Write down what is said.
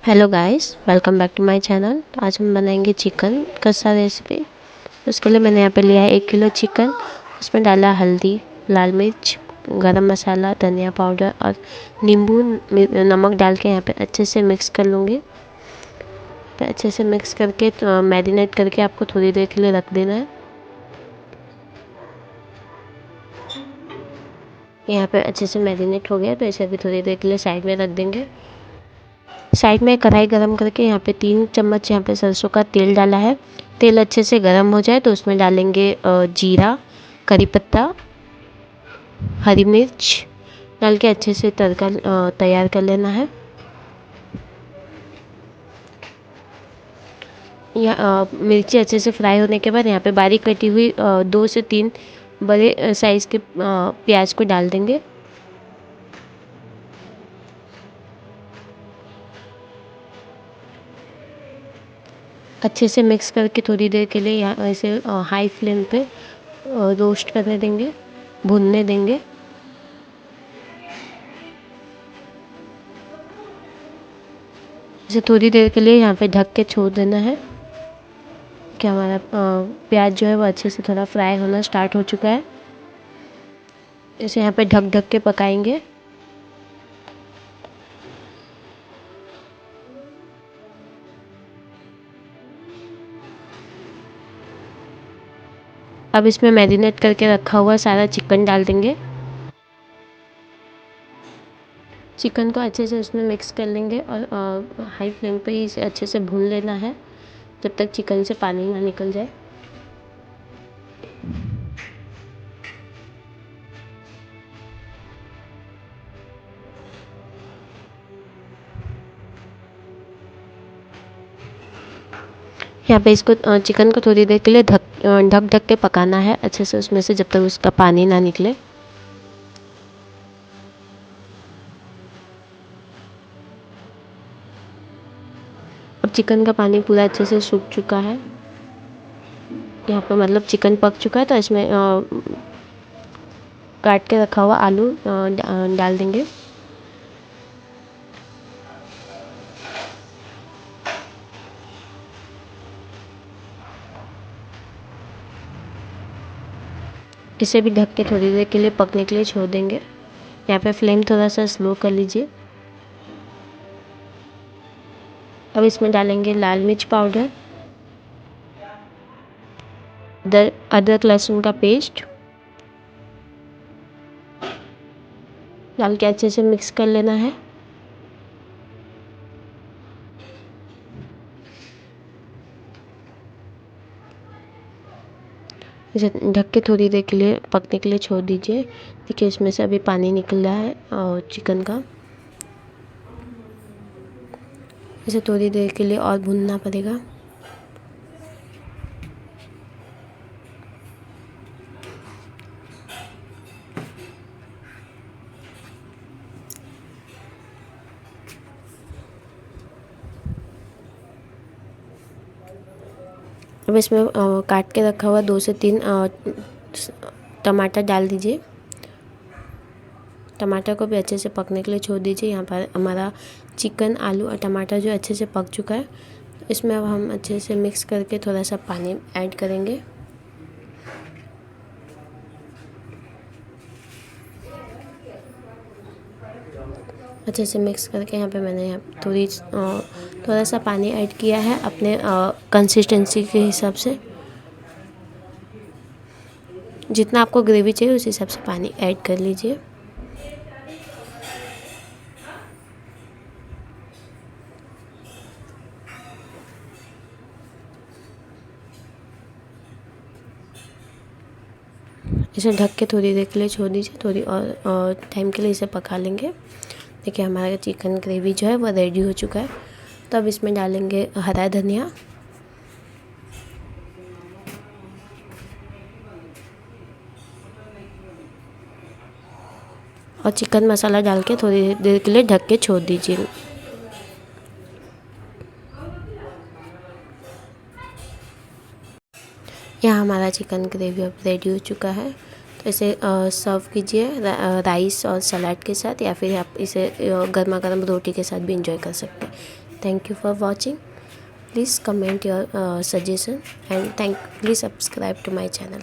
Hello guys, welcome back to my channel. तो आज हम बनाएंगे चिकन कस्सा रेसिपी। उसके लिए मैंने यहाँ पे लिया है 1 किलो चिकन। उसमें डाला हल्दी, लाल मिर्च, गरम मसाला, धनिया पाउडर और नींबू नमक डाल के यहाँ पे अच्छे से मिक्स कर लूँगी। तो अच्छे से मिक्स करके मैरिनेट करके आपको थोड़ी देर के लिए रख देना है। यहाँ पे अच्छे से मैरिनेट हो गया तो इसे अभी थोड़ी देर के लिए साइड में रख देंगे। साइड में कढ़ाई गरम करके यहाँ पे 3 चम्मच यहाँ पे सरसों का तेल डाला है। तेल अच्छे से गरम हो जाए तो उसमें डालेंगे जीरा, करी पत्ता, हरी मिर्च डाल के अच्छे से तड़का तैयार कर लेना है। मिर्ची अच्छे से फ्राई होने के बाद यहाँ पे बारीक कटी हुई 2 से 3 बड़े साइज़ के प्याज को डाल देंगे। अच्छे से मिक्स करके थोड़ी देर के लिए यहाँ इसे हाई फ्लेम पे रोस्ट करने देंगे, भूनने देंगे। इसे थोड़ी देर के लिए यहाँ पे ढक के छोड़ देना है कि हमारा प्याज जो है वो अच्छे से थोड़ा फ्राई होना स्टार्ट हो चुका है। इसे यहाँ पे ढक ढक के पकाएंगे। अब इसमें मैरिनेट करके रखा हुआ सारा चिकन डाल देंगे। चिकन को अच्छे से इसमें मिक्स कर लेंगे और हाई फ्लेम पे ही इसे अच्छे से भून लेना है जब तक चिकन से पानी ना निकल जाए। यहाँ पे इसको चिकन को थोड़ी देर के लिए ढक ढक के पकाना है अच्छे से उसमें से जब तक उसका पानी ना निकले। अब चिकन का पानी पूरा अच्छे से सूख चुका है। यहाँ पे मतलब चिकन पक चुका है तो इसमें काट के रखा हुआ आलू डाल देंगे। इसे भी ढक के थोड़ी देर के लिए पकने के लिए छोड़ देंगे। यहाँ पे फ्लेम थोड़ा सा स्लो कर लीजिए। अब इसमें डालेंगे लाल मिर्च पाउडर, अदरक लहसुन का पेस्ट डाल के अच्छे से मिक्स कर लेना है। इसे ढक के थोड़ी देर के लिए पकने के लिए छोड़ दीजिए। देखिए इसमें से अभी पानी निकल रहा है और चिकन का। इसे थोड़ी देर के लिए और भूनना पड़ेगा। अब इसमें काट के रखा हुआ 2 से 3 टमाटर डाल दीजिए। टमाटर को भी अच्छे से पकने के लिए छोड़ दीजिए। यहाँ पर हमारा चिकन, आलू और टमाटर जो अच्छे से पक चुका है। इसमें अब हम अच्छे से मिक्स करके थोड़ा सा पानी ऐड करेंगे। अच्छे से मिक्स करके यहाँ पे मैंने थोड़ा सा पानी ऐड किया है अपने कंसिस्टेंसी के हिसाब से। जितना आपको ग्रेवी चाहिए उस हिसाब से पानी ऐड कर लीजिए। इसे ढक के थोड़ी देर के लिए छोड़ दीजिए। थोड़ी और टाइम के लिए इसे पका लेंगे। देखिए हमारा चिकन ग्रेवी जो है वो रेडी हो चुका है। तो अब इसमें डालेंगे हरा धनिया, और चिकन मसाला डाल के थोड़ी देर के लिए ढक के छोड़ दीजिए। यहाँ हमारा चिकन ग्रेवी अब रेडी हो चुका है। तो इसे सर्व कीजिए राइस और सलाद के साथ, या फिर आप इसे गर्मा गर्म रोटी के साथ भी इंजॉय कर सकते हैं। Thank you for watching. Please comment your suggestion and please subscribe to my channel.